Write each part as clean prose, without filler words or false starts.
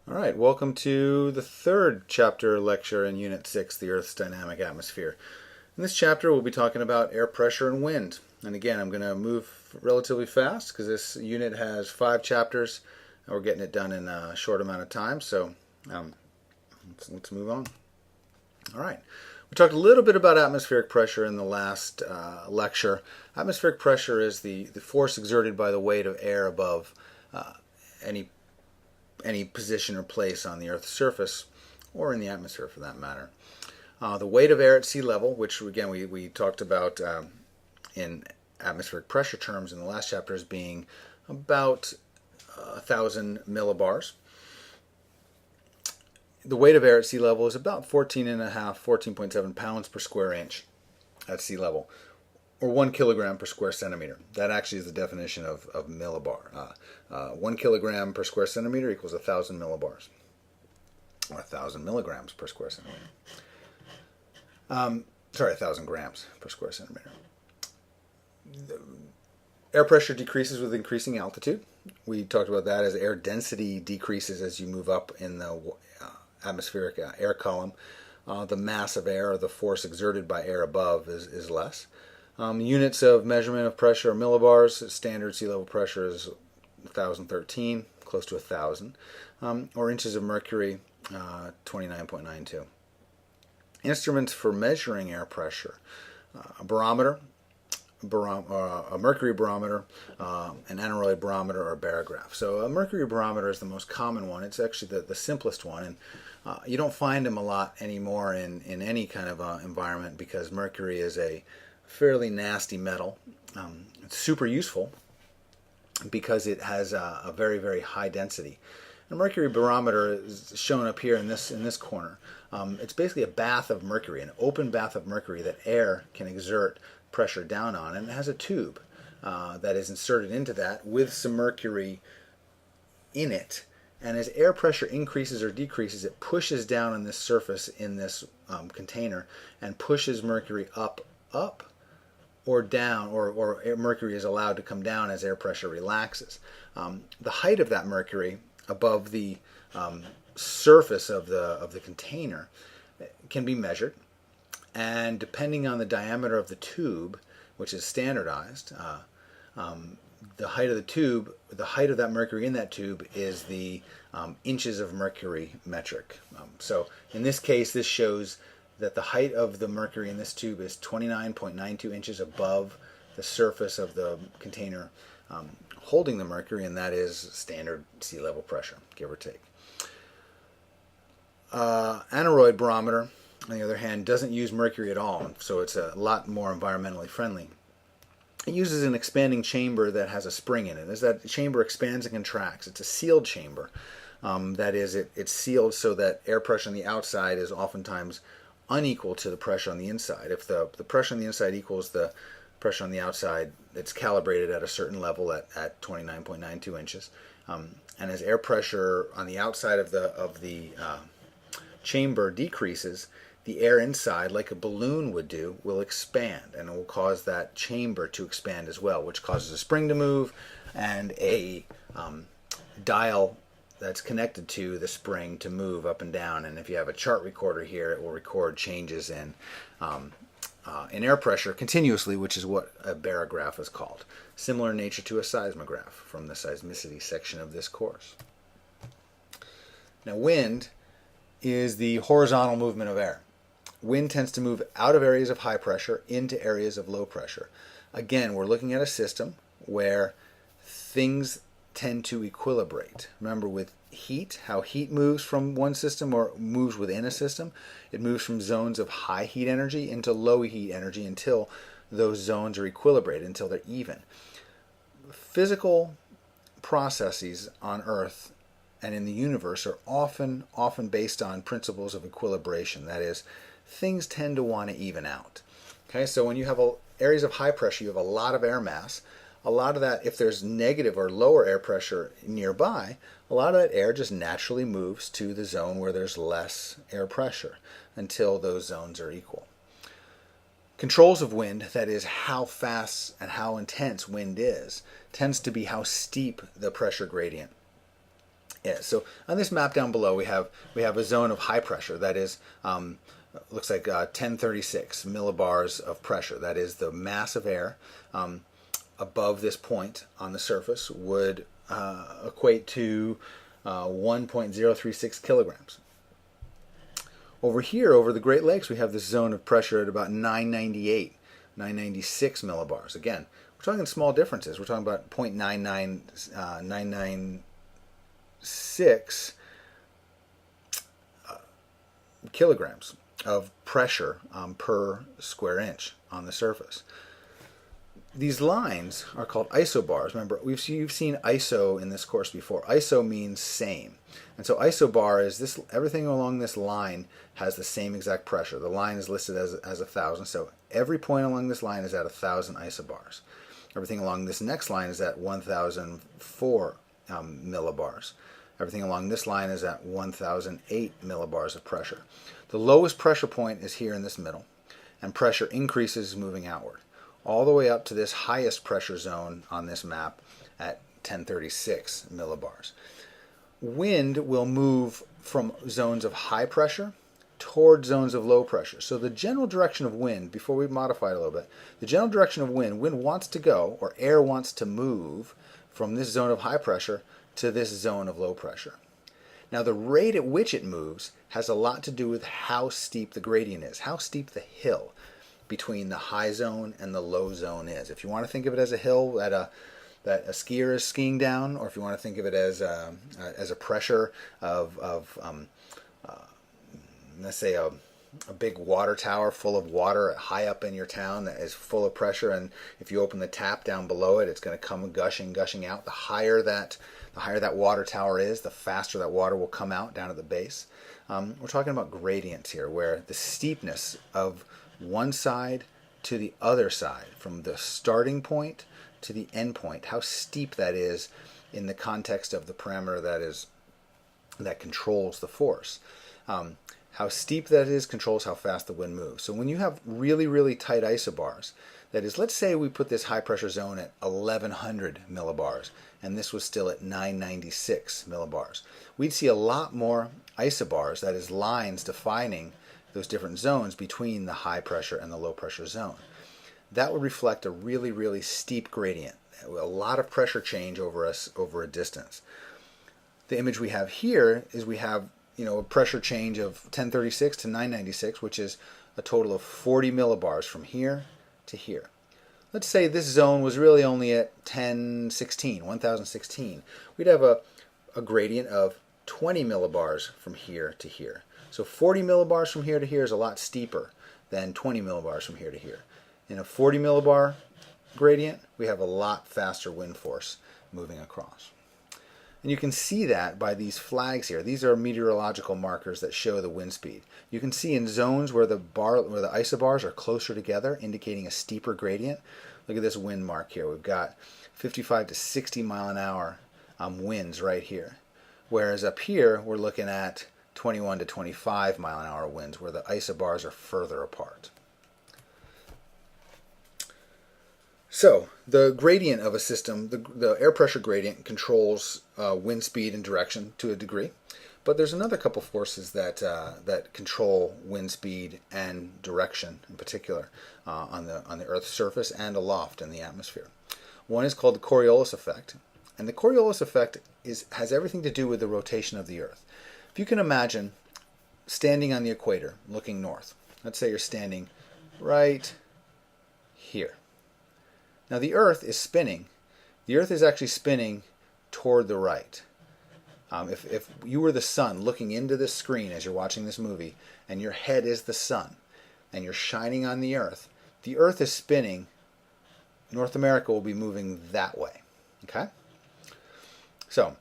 All right, welcome to the third chapter lecture in Unit 6, the Earth's Dynamic Atmosphere. In this chapter, we'll be talking about air pressure and wind. And again, I'm going to move relatively fast because this unit has 5 chapters, and we're getting it done in a short amount of time. So let's move on. All right. We talked a little bit about atmospheric pressure in the last lecture. Atmospheric pressure is the force exerted by the weight of air above any position or place on the Earth's surface, or in the atmosphere for that matter. The weight of air at sea level, which again we talked about in atmospheric pressure terms in the last chapter, as being about 1,000 millibars. The weight of air at sea level is about 14.7 pounds per square inch at sea level, or 1 kilogram per square centimeter. That actually is the definition of millibar. 1 kilogram per square centimeter equals 1,000 millibars, or 1,000 milligrams per square centimeter. 1,000 grams per square centimeter. Air pressure decreases with increasing altitude. We talked about that as air density decreases as you move up in the atmospheric air column. The mass of air, or the force exerted by air above, is less. Units of measurement of pressure are millibars. Standard sea level pressure is 1,013, close to 1,000, or inches of mercury, 29.92. Instruments for measuring air pressure: a barometer, a mercury barometer, an aneroid barometer, or a barograph. So a mercury barometer is the most common one. It's actually the simplest one, and you don't find them a lot anymore in any kind of environment, because mercury is a fairly nasty metal. It's super useful because it has a very, very high density. A mercury barometer is shown up here in this corner. It's basically a bath of mercury, an open bath of mercury that air can exert pressure down on, and it has a tube that is inserted into that with some mercury in it. And as air pressure increases or decreases, it pushes down on this surface in this container and pushes mercury up, or down, or mercury is allowed to come down as air pressure relaxes. The height of that mercury above the surface of the container can be measured, and depending on the diameter of the tube, which is standardized, the height of the tube, the height of that mercury in that tube, is the inches of mercury metric. So in this case, this shows that the height of the mercury in this tube is 29.92 inches above the surface of the container holding the mercury, and that is standard sea level pressure, give or take. Aneroid barometer, on the other hand, doesn't use mercury at all, so it's a lot more environmentally friendly. It uses an expanding chamber that has a spring in it. As that chamber expands and contracts, it's a sealed chamber. That is, it's sealed so that air pressure on the outside is oftentimes unequal to the pressure on the inside. If the pressure on the inside equals the pressure on the outside, it's calibrated at a certain level at 29.92 inches. And as air pressure on the outside of the chamber decreases, the air inside, like a balloon would do, will expand, and it will cause that chamber to expand as well, which causes a spring to move and a dial that's connected to the spring to move up and down. And if you have a chart recorder here, it will record changes in air pressure continuously, which is what a barograph is called. Similar in nature to a seismograph from the seismicity section of this course. Now, wind is the horizontal movement of air. Wind tends to move out of areas of high pressure into areas of low pressure. Again, we're looking at a system where things tend to equilibrate. Remember, with heat, how heat moves from one system or moves within a system, it moves from zones of high heat energy into low heat energy until those zones are equilibrated, until they're even. Physical processes on Earth and in the universe are often based on principles of equilibration. That is, things tend to want to even out. Okay, so when you have areas of high pressure, you have a lot of air mass. A lot of that, if there's negative or lower air pressure nearby, a lot of that air just naturally moves to the zone where there's less air pressure until those zones are equal. Controls of wind, that is how fast and how intense wind is, tends to be how steep the pressure gradient. Yeah, so on this map down below, we have a zone of high pressure that is looks like 1036 millibars of pressure. That is the mass of air above this point on the surface would equate to 1.036 kilograms. Over here, over the Great Lakes, we have this zone of pressure at about 998, 996 millibars. Again, we're talking small differences. We're talking about 0.99996 kilograms of pressure per square inch on the surface. These lines are called isobars. Remember, you've seen ISO in this course before. ISO means same. And so isobar is this, everything along this line has the same exact pressure. The line is listed as 1,000, so every point along this line is at 1,000 isobars. Everything along this next line is at 1,004 millibars. Everything along this line is at 1,008 millibars of pressure. The lowest pressure point is here in this middle, and pressure increases moving outward, all the way up to this highest pressure zone on this map at 1036 millibars. Wind will move from zones of high pressure toward zones of low pressure. So the general direction of wind, before we modify it a little bit, the general direction of wind wants to go, or air wants to move from this zone of high pressure to this zone of low pressure. Now the rate at which it moves has a lot to do with how steep the gradient is, how steep the hill between the high zone and the low zone is. If you want to think of it as a hill that a skier is skiing down, or if you want to think of it as a pressure of let's say a big water tower full of water high up in your town that is full of pressure, and if you open the tap down below it, it's going to come gushing out. The higher that water tower is, the faster that water will come out down at the base. We're talking about gradients here, where the steepness of one side to the other side, from the starting point to the end point, how steep that is in the context of the parameter that controls the force. How steep that is controls how fast the wind moves. So when you have really, really tight isobars, that is, let's say we put this high pressure zone at 1100 millibars, and this was still at 996 millibars, we'd see a lot more isobars, that is, lines defining those different zones between the high pressure and the low pressure zone. That would reflect a really, really steep gradient, a lot of pressure change over a distance. The image we have here is we have a pressure change of 1036 to 996, which is a total of 40 millibars from here to here. Let's say this zone was really only at 1016. We'd have a gradient of 20 millibars from here to here. So 40 millibars from here to here is a lot steeper than 20 millibars from here to here. In a 40 millibar gradient, we have a lot faster wind force moving across. And you can see that by these flags here. These are meteorological markers that show the wind speed. You can see in zones where the isobars are closer together, indicating a steeper gradient. Look at this wind mark here. We've got 55 to 60 mile an hour winds right here. Whereas up here, we're looking at 21 to 25 mile an hour winds, where the isobars are further apart. So the gradient of a system, the air pressure gradient, controls wind speed and direction to a degree, but there's another couple forces that control wind speed and direction in particular on the Earth's surface and aloft in the atmosphere. One is called the Coriolis effect, and the Coriolis effect has everything to do with the rotation of the Earth. If you can imagine standing on the equator looking north, let's say you're standing right here. Now the Earth is spinning. The Earth is actually spinning toward the right. If you were the sun looking into this screen as you're watching this movie, and your head is the sun, and you're shining on the Earth is spinning. North America will be moving that way. Okay? So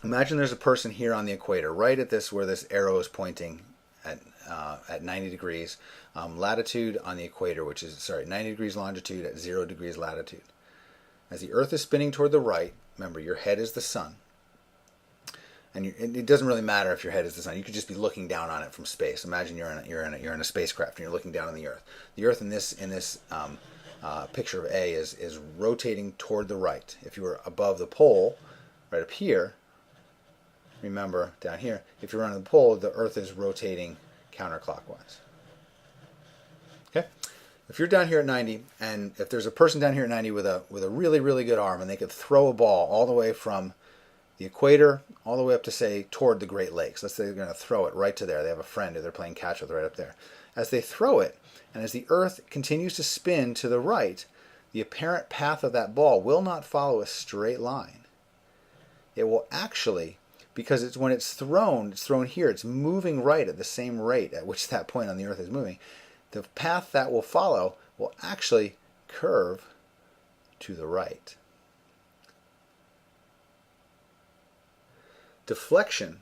imagine there's a person here on the equator, right at this where this arrow is pointing at 90 degrees latitude on the equator, 90 degrees longitude at 0 degrees latitude. As the Earth is spinning toward the right, remember your head is the sun, and it doesn't really matter if your head is the sun. You could just be looking down on it from space. Imagine you're in a spacecraft and you're looking down on the Earth. The Earth in this picture of A is rotating toward the right. If you were above the pole, right up here, remember down here, if you're around the pole, the Earth is rotating counterclockwise. Okay? If you're down here at 90, and if there's a person down here at 90 with a really, really good arm, and they could throw a ball all the way from the equator all the way up to, say, toward the Great Lakes. Let's say they're going to throw it right to there. They have a friend who they're playing catch with right up there. As they throw it, and as the Earth continues to spin to the right, the apparent path of that ball will not follow a straight line. It will actually, because when it's thrown here, it's moving right at the same rate at which that point on the Earth is moving. The path that will follow will actually curve to the right. Deflection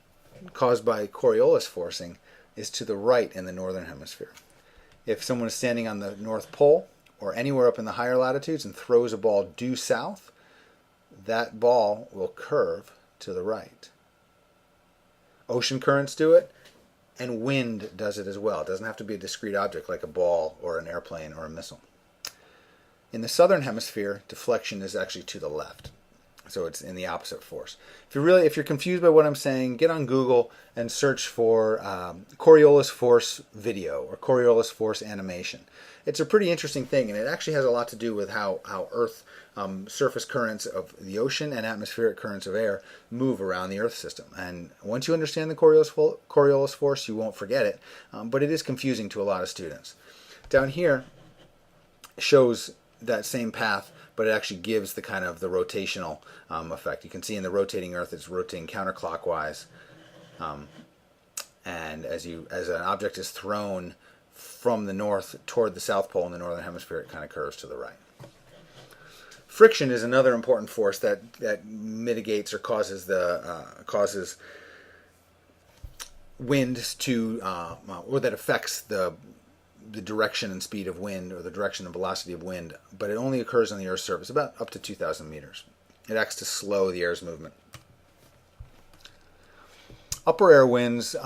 caused by Coriolis forcing is to the right in the northern hemisphere. If someone is standing on the North Pole or anywhere up in the higher latitudes and throws a ball due south, that ball will curve to the right. Ocean currents do it, and wind does it as well. It doesn't have to be a discrete object like a ball or an airplane or a missile. In the southern hemisphere, deflection is actually to the left. So it's in the opposite force. If you're confused by what I'm saying, get on Google and search for Coriolis force video or Coriolis force animation. It's a pretty interesting thing, and it actually has a lot to do with how Earth surface currents of the ocean and atmospheric currents of air move around the Earth system. And once you understand the Coriolis force, you won't forget it, but it is confusing to a lot of students. Down here shows that same path, but it actually gives the kind of the rotational effect. You can see in the rotating Earth, it's rotating counterclockwise, and as an object is thrown from the north toward the South Pole in the northern hemisphere, it kind of curves to the right. Friction is another important force that mitigates or causes wind to, or that affects the direction and speed of wind, or the direction and velocity of wind, but it only occurs on the Earth's surface, about up to 2,000 meters. It acts to slow the air's movement. Upper air winds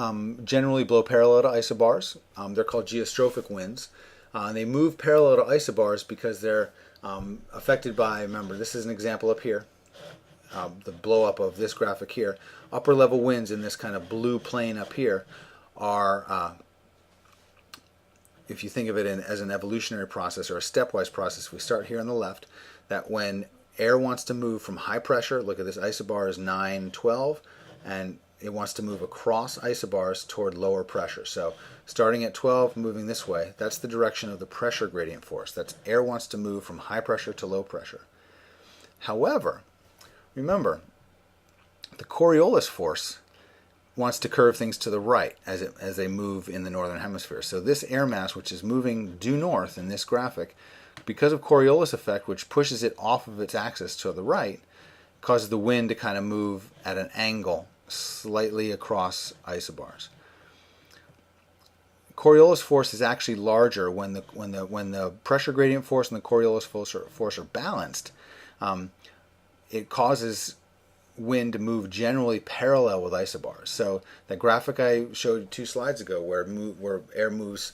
generally blow parallel to isobars. They're called geostrophic winds. They move parallel to isobars because they're affected by, remember, this is an example up here, the blow up of this graphic here. Upper level winds in this kind of blue plane up here are, if you think of it as an evolutionary process or a stepwise process, we start here on the left, that when air wants to move from high pressure, look at this isobar is 9, 12, and it wants to move across isobars toward lower pressure. So starting at 12, moving this way, that's the direction of the pressure gradient force. That's air wants to move from high pressure to low pressure. However, remember, the Coriolis force wants to curve things to the right as they move in the northern hemisphere. So this air mass, which is moving due north in this graphic, because of Coriolis effect, which pushes it off of its axis to the right, causes the wind to kind of move at an angle slightly across isobars. Coriolis force is actually larger when the pressure gradient force and the Coriolis force are balanced. It causes wind to move generally parallel with isobars. So the graphic I showed 2 slides ago, where air moves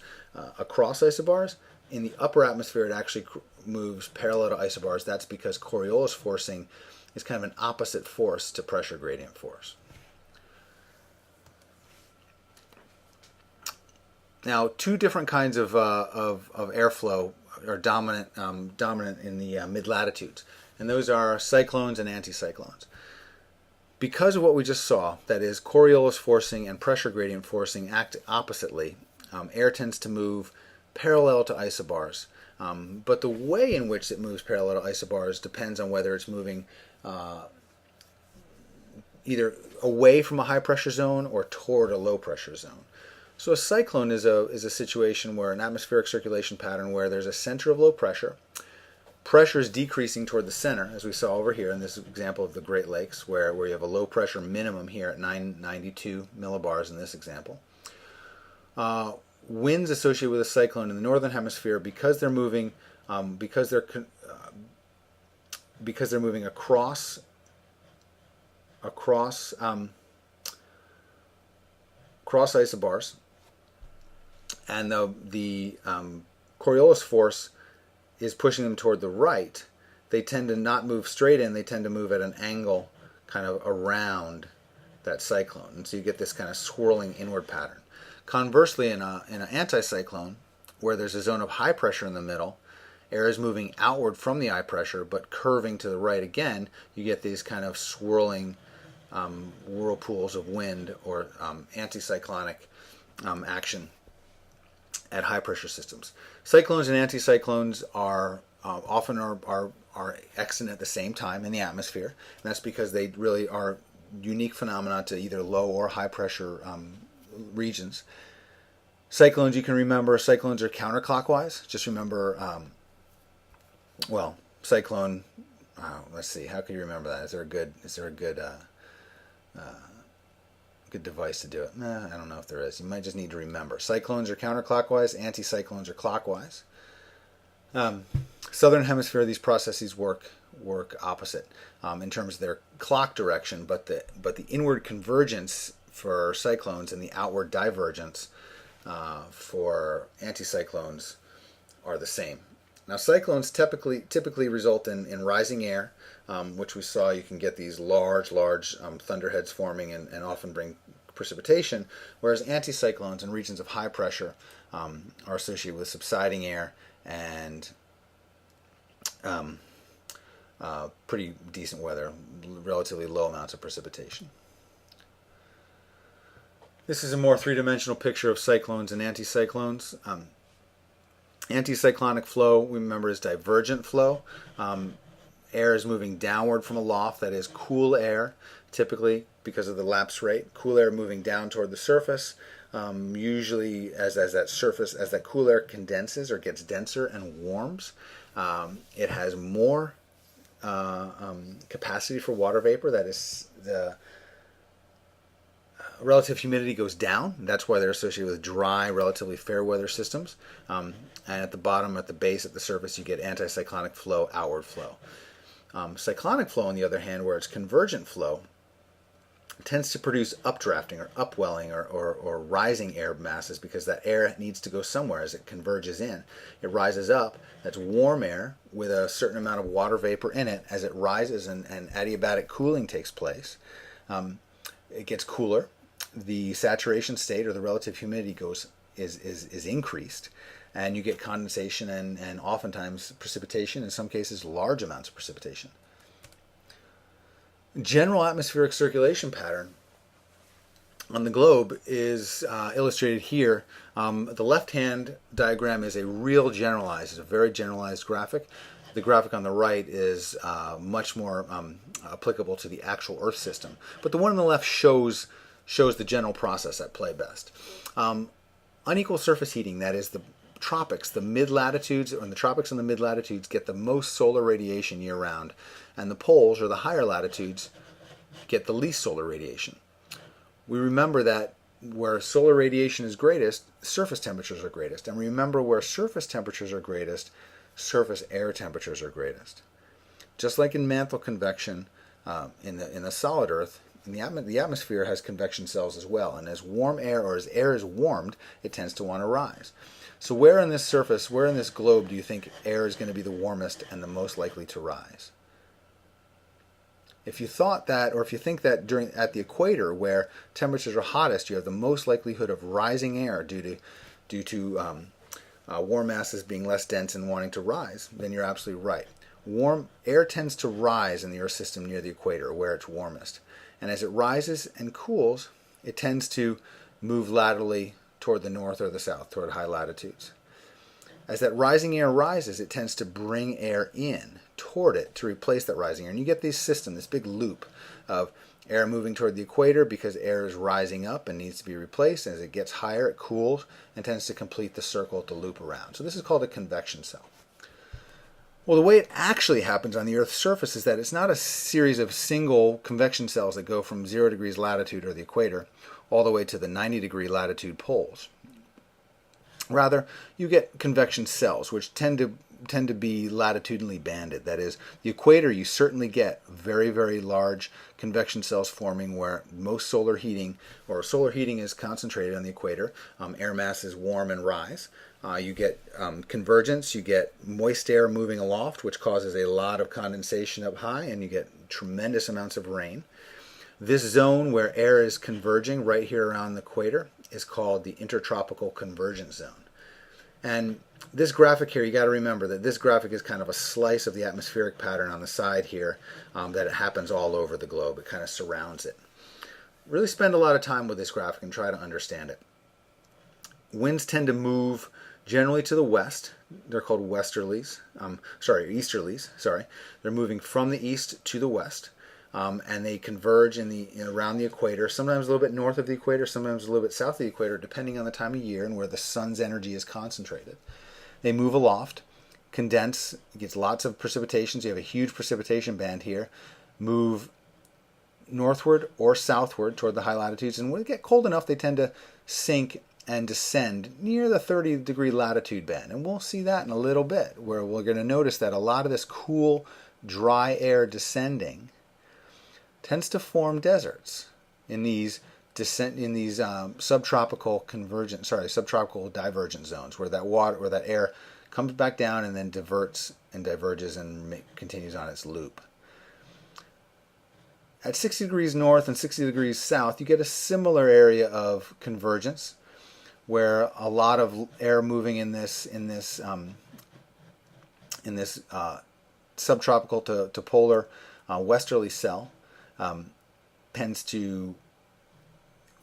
across isobars, in the upper atmosphere it actually moves parallel to isobars. That's because Coriolis forcing is kind of an opposite force to pressure gradient force. Now, 2 different kinds of airflow are dominant in the mid-latitudes, and those are cyclones and anticyclones. Because of what we just saw, that is, Coriolis forcing and pressure gradient forcing act oppositely, air tends to move parallel to isobars. But the way in which it moves parallel to isobars depends on whether it's moving either away from a high pressure zone or toward a low pressure zone. So a cyclone is a situation where an atmospheric circulation pattern where there's a center of low pressure. Pressure is decreasing toward the center, as we saw over here in this example of the Great Lakes, where you have a low pressure minimum here at 992 millibars in this example. Winds associated with a cyclone in the northern hemisphere, because they're moving, because they're moving across isobars, and the Coriolis force is pushing them toward the right, they tend to not move straight in, they tend to move at an angle kind of around that cyclone. And so you get this kind of swirling inward pattern. Conversely, in an anticyclone, where there's a zone of high pressure in the middle, air is moving outward from the high pressure but curving to the right again, you get these kind of swirling whirlpools of wind or anticyclonic action at high pressure systems. Cyclones and anticyclones are often extant at the same time in the atmosphere, and that's because they really are unique phenomena to either low or high pressure regions. Cyclones, you can remember, cyclones are counterclockwise. Just remember, cyclone. Let's see. How can you remember that? Is there a good device to do it? I don't know if there is. You might just need to remember. Cyclones are counterclockwise. Anticyclones are clockwise. Southern hemisphere, these processes work opposite in terms of their clock direction, but the inward convergence for cyclones and the outward divergence for anticyclones are the same. Now, cyclones typically result in rising air, which we saw. You can get these large thunderheads forming and often bring precipitation, whereas anticyclones in regions of high pressure are associated with subsiding air and pretty decent weather, relatively low amounts of precipitation. This is a more three-dimensional picture of cyclones and anticyclones. Anticyclonic flow, we remember, is divergent flow. Air is moving downward from aloft, that is cool air, typically because of the lapse rate. Cool air moving down toward the surface. Usually as that cool air condenses or gets denser and warms, it has more capacity for water vapor. That is, the relative humidity goes down. That's why they're associated with dry, relatively fair weather systems. And at the bottom, at the base, at the surface, you get anticyclonic flow, outward flow. Cyclonic flow, on the other hand, where it's convergent flow, tends to produce updrafting or upwelling or rising air masses, because that air needs to go somewhere as it converges in. It rises up. That's warm air with a certain amount of water vapor in it. As it rises and adiabatic cooling takes place, it gets cooler. The saturation state, or the relative humidity, is increased, and you get condensation and oftentimes precipitation, in some cases large amounts of precipitation. General atmospheric circulation pattern on the globe is illustrated here. The left-hand diagram is a very generalized graphic. The graphic on the right is much more applicable to the actual Earth system. But the one on the left shows the general process at play best. Unequal surface heating, that is the tropics, the mid-latitudes, or the tropics and the mid-latitudes get the most solar radiation year-round, and the poles, or the higher latitudes, get the least solar radiation. We remember that where solar radiation is greatest, surface temperatures are greatest. And remember, where surface temperatures are greatest, surface air temperatures are greatest. Just like in mantle convection in the solid Earth, the atmosphere has convection cells as well. And as warm air, or as air is warmed, it tends to want to rise. So where in this globe do you think air is going to be the warmest and the most likely to rise? If you thought that, or if you think that at the equator, where temperatures are hottest, you have the most likelihood of rising air due to warm masses being less dense and wanting to rise, then you're absolutely right. Warm air tends to rise in the Earth system near the equator, where it's warmest. And as it rises and cools, it tends to move laterally toward the north or the south, toward high latitudes. As that rising air rises, it tends to bring air in toward it to replace that rising air. And you get this big loop of air moving toward the equator because air is rising up and needs to be replaced. As it gets higher, it cools and tends to complete the circle to loop around. So this is called a convection cell. Well, the way it actually happens on the Earth's surface is that it's not a series of single convection cells that go from 0 degrees latitude, or the equator, all the way to the 90-degree latitude poles. Rather, you get convection cells, which tend to be latitudinally banded. That is, the equator, you certainly get very, very large convection cells forming where most solar heating is concentrated on the equator. Air masses warm and rise. You get convergence, you get moist air moving aloft, which causes a lot of condensation up high, and you get tremendous amounts of rain. This zone where air is converging right here around the equator is called the intertropical convergence zone. And this graphic here, you got to remember that this graphic is kind of a slice of the atmospheric pattern on the side here, that it happens all over the globe. It kind of surrounds it. Really spend a lot of time with this graphic and try to understand it. Winds tend to move generally to the west. They're called easterlies. They're moving from the east to the west, and they converge around the equator, sometimes a little bit north of the equator, sometimes a little bit south of the equator, depending on the time of year and where the sun's energy is concentrated. They move aloft, condense, gets lots of precipitation, so you have a huge precipitation band here, move northward or southward toward the high latitudes, and when they get cold enough, they tend to sink and descend near the 30-degree latitude band. And we'll see that in a little bit, where we're going to notice that a lot of this cool, dry air descending tends to form deserts in these subtropical divergent zones, where that air comes back down and then diverts and diverges and continues on its loop. At 60 degrees north and 60 degrees south, you get a similar area of convergence, where a lot of air moving in this subtropical to polar westerly cell tends to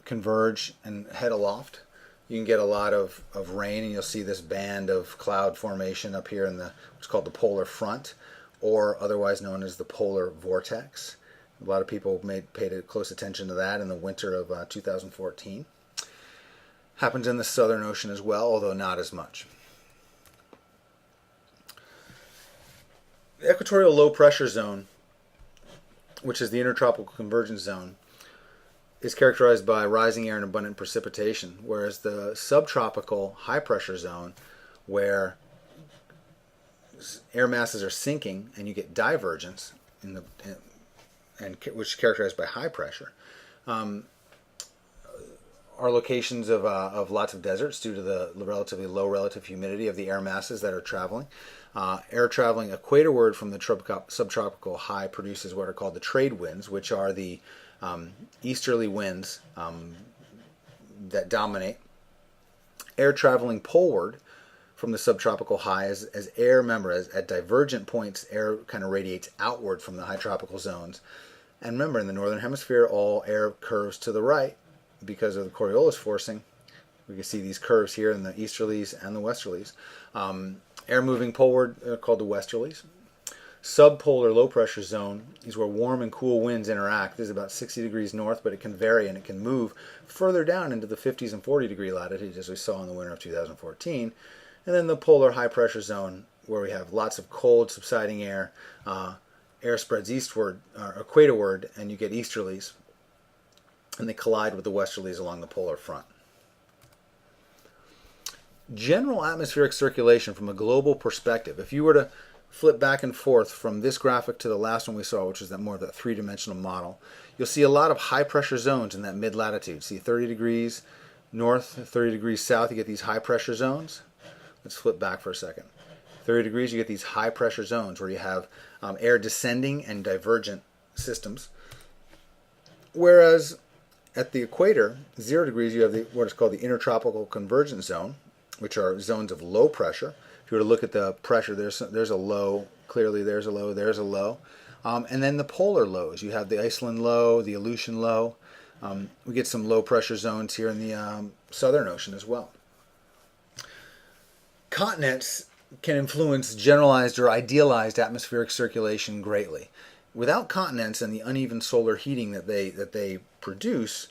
converge and head aloft. You can get a lot of rain, and you'll see this band of cloud formation up here in what's called the polar front, or otherwise known as the polar vortex. A lot of people paid close attention to that in the winter of 2014. Happens in the Southern Ocean as well, although not as much. The equatorial low pressure zone, which is the intertropical convergence zone, is characterized by rising air and abundant precipitation, whereas the subtropical high pressure zone, where air masses are sinking and you get divergence which is characterized by high pressure, are locations of lots of deserts due to the relatively low relative humidity of the air masses that are traveling. Air traveling equatorward from the subtropical high produces what are called the trade winds, which are the easterly winds that dominate. Air traveling poleward from the subtropical high as at divergent points, air kind of radiates outward from the high tropical zones. And remember, in the northern hemisphere, all air curves to the right because of the Coriolis forcing. We can see these curves here in the easterlies and the westerlies. Air moving poleward are called the westerlies. Subpolar low pressure zone is where warm and cool winds interact. This is about 60 degrees north, but it can vary and it can move further down into the 50s and 40 degree latitudes, as we saw in the winter of 2014. And then the polar high pressure zone, where we have lots of cold subsiding air. Air spreads eastward, or equatorward, and you get easterlies, and they collide with the westerlies along the polar front. General atmospheric circulation from a global perspective, if you were to flip back and forth from this graphic to the last one we saw, which is more of that three-dimensional model, you'll see a lot of high-pressure zones in that mid-latitude. See 30 degrees north, 30 degrees south, you get these high-pressure zones. Let's flip back for a second. 30 degrees, you get these high-pressure zones where you have air descending and divergent systems. Whereas at the equator, 0 degrees, you have what is called the intertropical convergence zone, which are zones of low pressure. If you were to look at the pressure, there's a low, clearly there's a low, there's a low. And then the polar lows. You have the Iceland low, the Aleutian low. We get some low pressure zones here in the Southern Ocean as well. Continents can influence generalized or idealized atmospheric circulation greatly. Without continents and the uneven solar heating that they produce,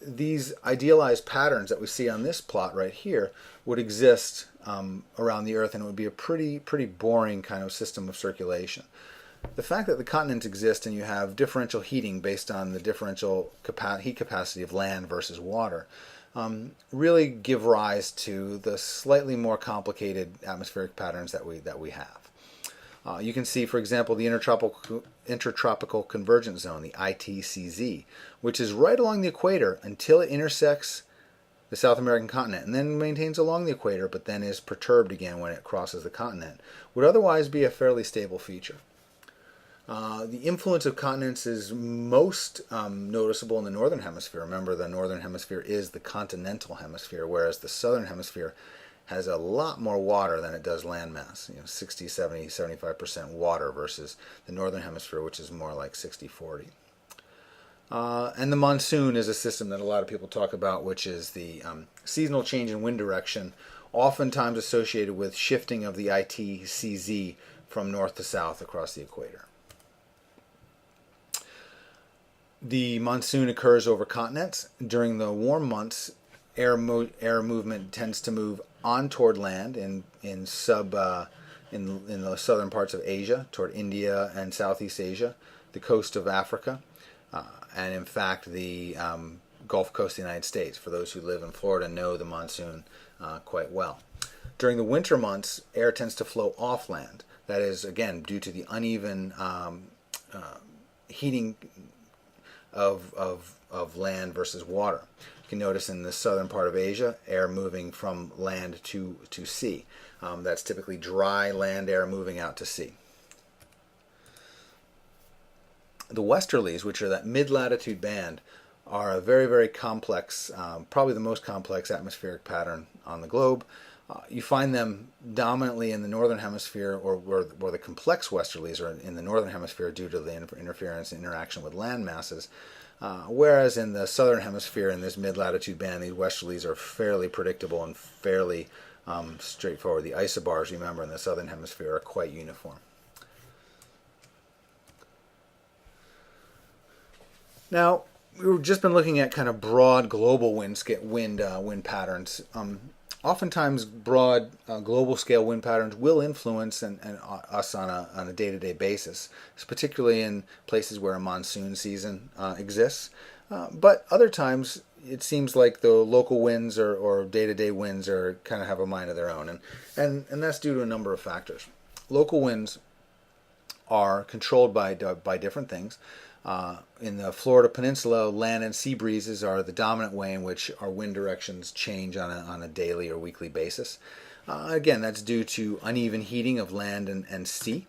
these idealized patterns that we see on this plot right here would exist around the Earth, and it would be a pretty boring kind of system of circulation. The fact that the continents exist and you have differential heating based on the differential heat capacity of land versus water really give rise to the slightly more complicated atmospheric patterns that we have. You can see, for example, the intertropical convergence zone, the ITCZ, which is right along the equator until it intersects the South American continent and then maintains along the equator, but then is perturbed again when it crosses the continent, would otherwise be a fairly stable feature. The influence of continents is most noticeable in the northern hemisphere. Remember, the northern hemisphere is the continental hemisphere, whereas the southern hemisphere has a lot more water than it does landmass. 60, 70, 75% water versus the northern hemisphere, which is more like 60-40. And the monsoon is a system that a lot of people talk about, which is the seasonal change in wind direction, oftentimes associated with shifting of the ITCZ from north to south across the equator. The monsoon occurs over continents. During the warm months, air movement tends to move on toward land in the southern parts of Asia, toward India and Southeast Asia, the coast of Africa, and in fact the Gulf Coast of the United States. For those who live in Florida, know the monsoon quite well. During the winter months, air tends to flow off land. That is, again, due to the uneven heating of land versus water. You can notice in the southern part of Asia, air moving from land to sea. That's typically dry land air moving out to sea. The westerlies, which are that mid-latitude band, are a very, very complex, probably the most complex atmospheric pattern on the globe. You find them dominantly in the northern hemisphere, or where the complex westerlies are in the northern hemisphere due to the interference and interaction with land masses. Whereas in the southern hemisphere, in this mid-latitude band, these westerlies are fairly predictable and fairly straightforward. The isobars, remember, in the southern hemisphere are quite uniform. Now, we've just been looking at kind of broad global wind patterns. Oftentimes, broad global scale wind patterns will influence us on a day-to-day basis, particularly in places where a monsoon season exists. But other times, it seems like the local winds or day-to-day winds are kind of have a mind of their own, and that's due to a number of factors. Local winds are controlled by different things. In the Florida Peninsula, land and sea breezes are the dominant way in which our wind directions change on a daily or weekly basis. Again, that's due to uneven heating of land and sea.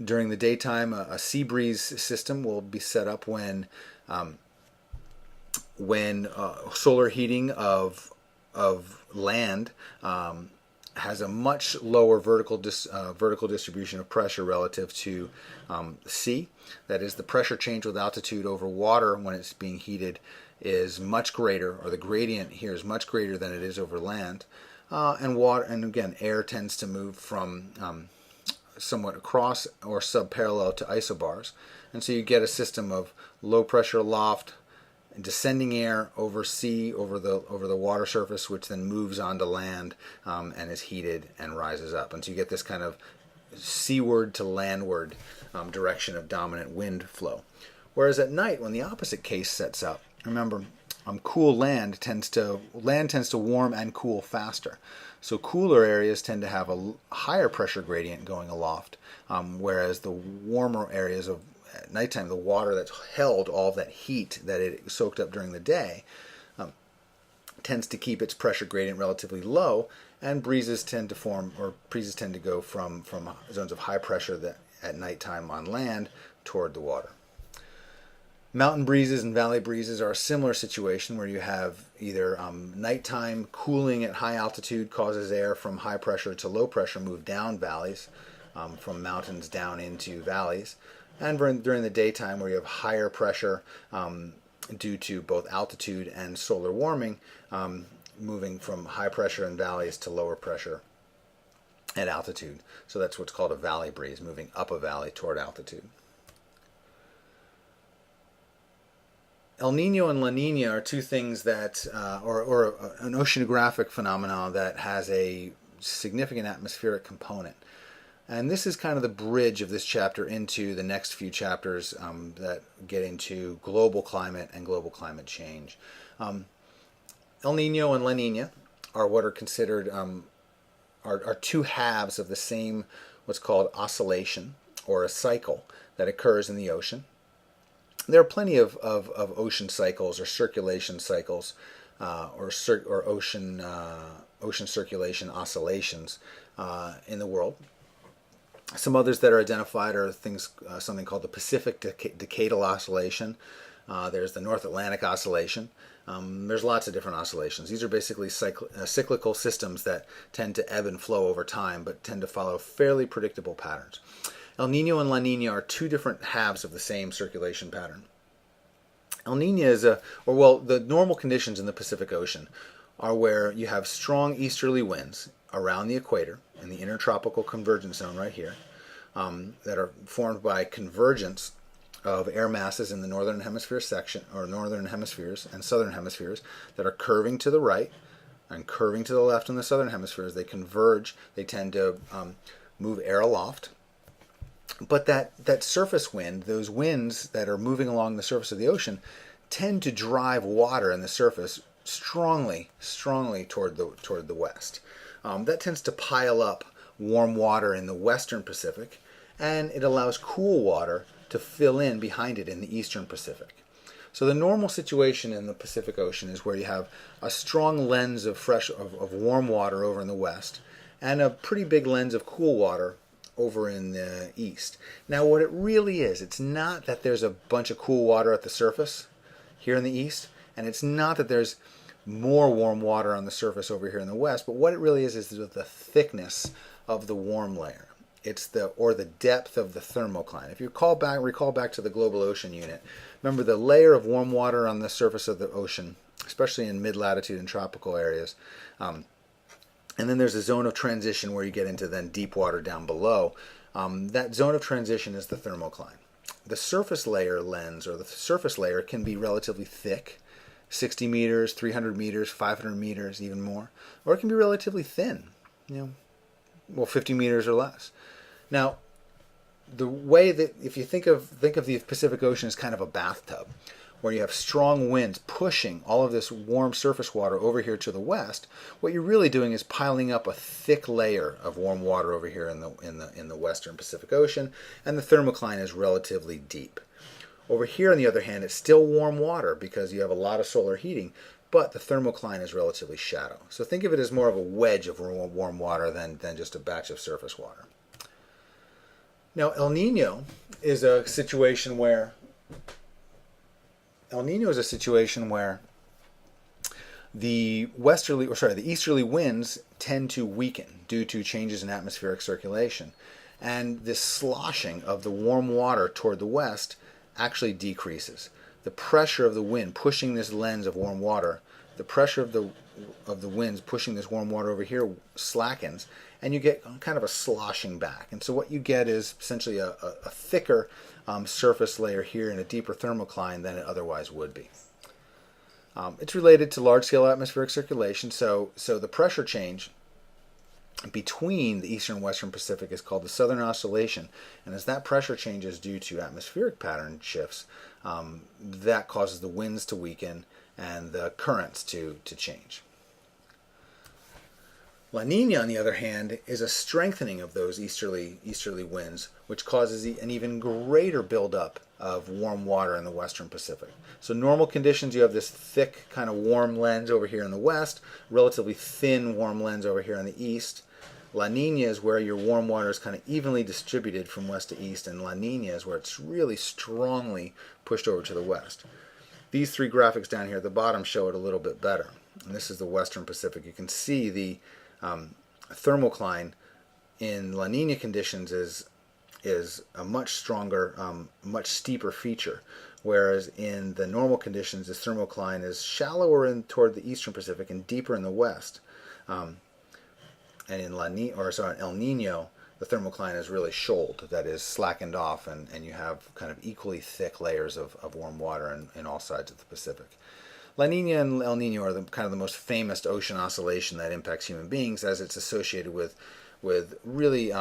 During the daytime, a sea breeze system will be set up when solar heating of land has a much lower vertical distribution of pressure relative to sea. That is, the pressure change with altitude over water when it's being heated is much greater, or the gradient here is much greater than it is over land. And again, air tends to move from somewhat across or subparallel to isobars, and so you get a system of low pressure aloft, descending air over sea, over the water surface, which then moves onto land and is heated and rises up. And so you get this kind of seaward to landward direction of dominant wind flow. Whereas at night, when the opposite case sets up, remember, cool land tends to warm and cool faster. So cooler areas tend to have a higher pressure gradient going aloft, whereas the warmer areas of at nighttime, the water that's held all of that heat that it soaked up during the day tends to keep its pressure gradient relatively low, and breezes tend to go from zones of high pressure at nighttime on land toward the water. Mountain breezes and valley breezes are a similar situation, where you have either nighttime cooling at high altitude causes air from high pressure to low pressure move down valleys, from mountains down into valleys, and during the daytime, where you have higher pressure due to both altitude and solar warming, moving from high pressure in valleys to lower pressure at altitude. So that's what's called a valley breeze, moving up a valley toward altitude. El Nino and La Nina are two things that, or an oceanographic phenomenon that has a significant atmospheric component. And this is kind of the bridge of this chapter into the next few chapters that get into global climate and global climate change. El Nino and La Nina are what are considered are two halves of the same, what's called oscillation, or a cycle that occurs in the ocean. There are plenty of ocean cycles or circulation cycles or ocean circulation oscillations in the world. Some others that are identified are things, something called the Pacific Decadal Oscillation. There's the North Atlantic Oscillation. There's lots of different oscillations. These are basically cyclical systems that tend to ebb and flow over time, but tend to follow fairly predictable patterns. El Nino and La Nina are two different halves of the same circulation pattern. El Nino is the normal conditions in the Pacific Ocean are where you have strong easterly winds around the equator in the intertropical convergence zone right here, that are formed by convergence of air masses in the northern hemisphere section, or northern hemispheres and southern hemispheres, that are curving to the right and curving to the left in the southern hemispheres. They converge. They tend to move air aloft. But that surface wind, those winds that are moving along the surface of the ocean, tend to drive water in the surface strongly toward the west. That tends to pile up warm water in the western Pacific, and it allows cool water to fill in behind it in the eastern Pacific. So the normal situation in the Pacific Ocean is where you have a strong lens of warm water over in the west, and a pretty big lens of cool water over in the east. Now what it really is, it's not that there's a bunch of cool water at the surface here in the east, and it's not that there's more warm water on the surface over here in the west, but what it really is the thickness of the warm layer. It's the depth of the thermocline. If you recall back to the global ocean unit, remember the layer of warm water on the surface of the ocean, especially in mid-latitude and tropical areas, and then there's a zone of transition where you get into then deep water down below. That zone of transition is the thermocline. The surface layer lens, or the surface layer, can be relatively thick, 60 meters, 300 meters, 500 meters, even more, or it can be relatively thin, 50 meters or less. Now, the way that, if you think of the Pacific Ocean as kind of a bathtub, where you have strong winds pushing all of this warm surface water over here to the west, what you're really doing is piling up a thick layer of warm water over here in the western Pacific Ocean, and the thermocline is relatively deep. Over here, on the other hand, it's still warm water because you have a lot of solar heating, but the thermocline is relatively shallow. So think of it as more of a wedge of warm water than just a batch of surface water. Now, El Nino is a situation where the easterly winds tend to weaken due to changes in atmospheric circulation, and this sloshing of the warm water toward the west actually decreases. The pressure of the wind pushing this lens of warm water, the pressure of the winds pushing this warm water over here slackens, and you get kind of a sloshing back. And so what you get is essentially a thicker surface layer here and a deeper thermocline than it otherwise would be. It's related to large-scale atmospheric circulation, so the pressure change between the eastern and western Pacific is called the Southern Oscillation, and as that pressure changes due to atmospheric pattern shifts, that causes the winds to weaken and the currents to change. La Nina, on the other hand, is a strengthening of those easterly winds, which causes an even greater buildup of warm water in the western Pacific. So normal conditions, you have this thick kind of warm lens over here in the west, relatively thin warm lens over here in the east. La Nina is where your warm water is kind of evenly distributed from west to east, and La Nina is where it's really strongly pushed over to the west. These three graphics down here at the bottom show it a little bit better. And this is the western Pacific. You can see the thermocline in La Nina conditions is a much stronger, much steeper feature, whereas in the normal conditions, this thermocline is shallower toward the eastern Pacific and deeper in the west. And in El Nino, the thermocline is really shoaled, that is slackened off, and you have kind of equally thick layers of warm water in all sides of the Pacific. La Nina and El Nino are kind of the most famous ocean oscillation that impacts human beings, as it's associated with really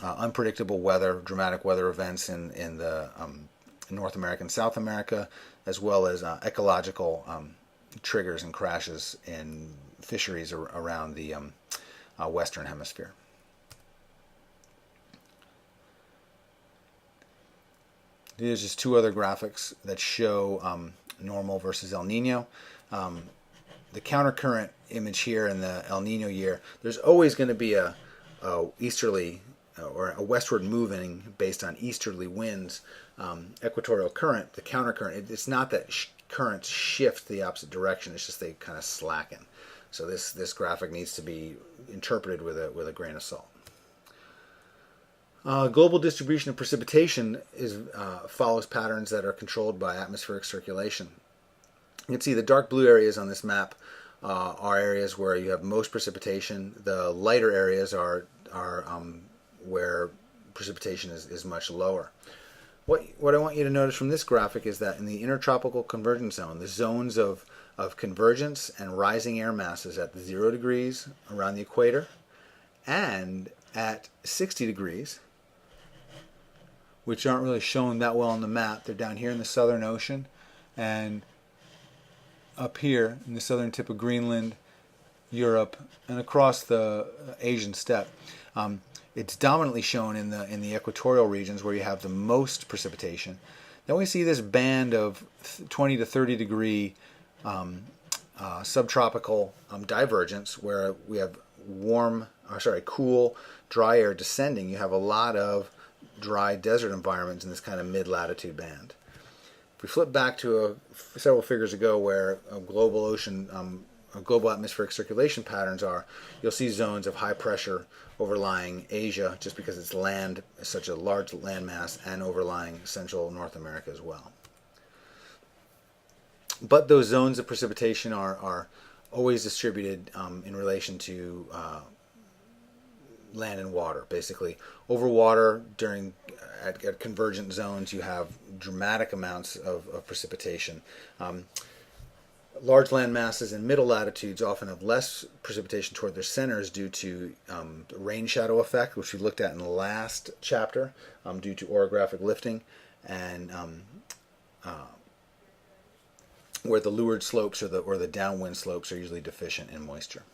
unpredictable weather, dramatic weather events in the North America and South America, as well as ecological triggers and crashes in fisheries around the Western Hemisphere. These are just two other graphics that show normal versus El Nino. The countercurrent image here in the El Nino year, there's always going to be a easterly or a westward moving based on easterly winds, equatorial current, the countercurrent, it's not that currents shift the opposite direction, it's just they kind of slacken. So this graphic needs to be interpreted with a grain of salt. Global distribution of precipitation follows patterns that are controlled by atmospheric circulation. You can see the dark blue areas on this map are areas where you have most precipitation. The lighter areas are where precipitation is much lower. What I want you to notice from this graphic is that in the intertropical convergence zone, the zones of convergence and rising air masses at 0 degrees around the equator and at 60 degrees, which aren't really shown that well on the map. They're down here in the Southern Ocean and up here in the southern tip of Greenland, Europe, and across the Asian steppe. It's dominantly shown in the equatorial regions where you have the most precipitation. Then we see this band of 20 to 30 degree subtropical divergence where we have cool, dry air descending. You have a lot of dry desert environments in this kind of mid-latitude band. If we flip back to several figures ago where global atmospheric circulation patterns are, you'll see zones of high pressure overlying Asia just because it's such a large landmass, and overlying central North America as well. But those zones of precipitation are always distributed in relation to land and water. Basically, over water at convergent zones, you have dramatic amounts of precipitation. Large land masses in middle latitudes often have less precipitation toward their centers due to the rain shadow effect, which we looked at in the last chapter, due to orographic lifting, and where the leeward slopes or the downwind slopes are usually deficient in moisture.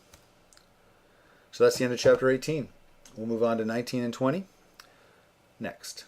So that's the end of chapter 18. We'll move on to 19 and 20 next.